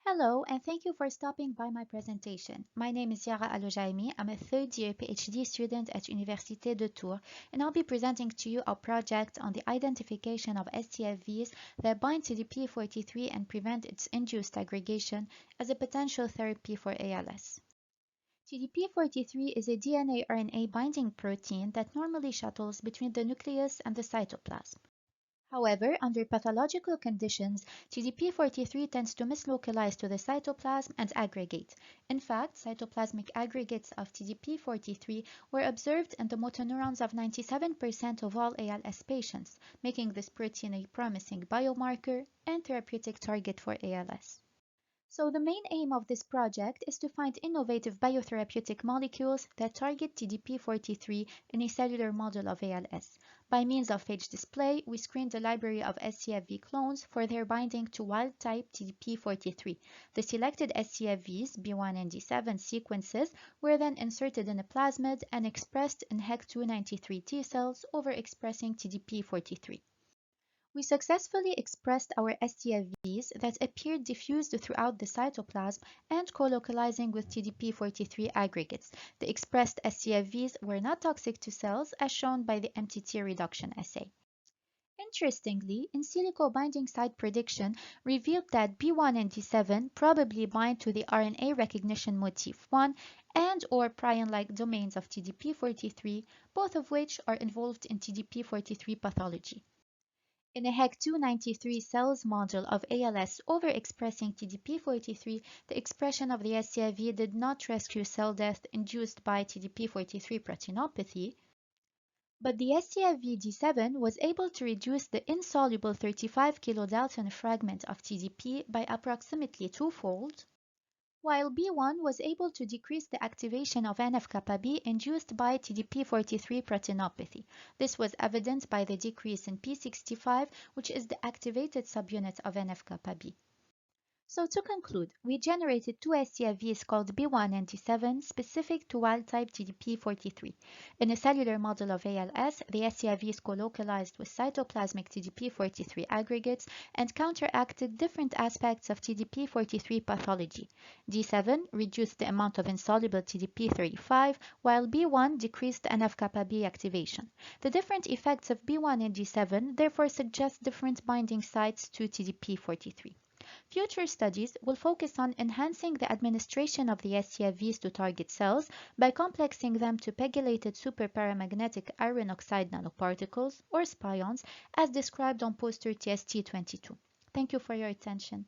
Hello, and thank you for stopping by my presentation. My name is Yara Alojaimi. I'm a third-year PhD student at Université de Tours, and I'll be presenting to you our project on the identification of scFvs that bind TDP-43 and prevent its induced aggregation as a potential therapy for ALS. TDP-43 is a DNA-RNA binding protein that normally shuttles between the nucleus and the cytoplasm. However, under pathological conditions, TDP-43 tends to mislocalize to the cytoplasm and aggregate. In fact, cytoplasmic aggregates of TDP-43 were observed in the motor neurons of 97% of all ALS patients, making this protein a promising biomarker and therapeutic target for ALS. So the main aim of this project is to find innovative biotherapeutic molecules that target TDP-43 in a cellular model of ALS. By means of phage display, we screened the library of scFv clones for their binding to wild-type TDP-43. The selected scFvs, B1 and D7 sequences, were then inserted in a plasmid and expressed in HEC293 T cells overexpressing TDP-43. We successfully expressed our scFvs that appeared diffused throughout the cytoplasm and co-localizing with TDP-43 aggregates. The expressed scFvs were not toxic to cells as shown by the MTT reduction assay. Interestingly, in silico binding site prediction revealed that B1 and D7 probably bind to the RNA recognition motif 1 and or prion-like domains of TDP-43, both of which are involved in TDP-43 pathology. In a HEC293 cells model of ALS overexpressing TDP-43, the expression of the scFv did not rescue cell death induced by TDP-43 proteinopathy, but the scFv-D7 was able to reduce the insoluble 35 kilodalton fragment of TDP by approximately twofold, while B1 was able to decrease the activation of NF-kappa B induced by TDP-43 proteinopathy. This was evident by the decrease in P65, which is the activated subunit of NF-kappa B. So to conclude, we generated two scFvs called B1 and D7 specific to wild-type TDP-43. In a cellular model of ALS, the scFvs co-localized with cytoplasmic TDP-43 aggregates and counteracted different aspects of TDP-43 pathology. D7 reduced the amount of insoluble TDP-35, while B1 decreased NF-kappa B activation. The different effects of B1 and D7 therefore suggest different binding sites to TDP-43. Future studies will focus on enhancing the administration of the scFvs to target cells by complexing them to pegylated superparamagnetic iron oxide nanoparticles, or spions, as described on poster TST22. Thank you for your attention.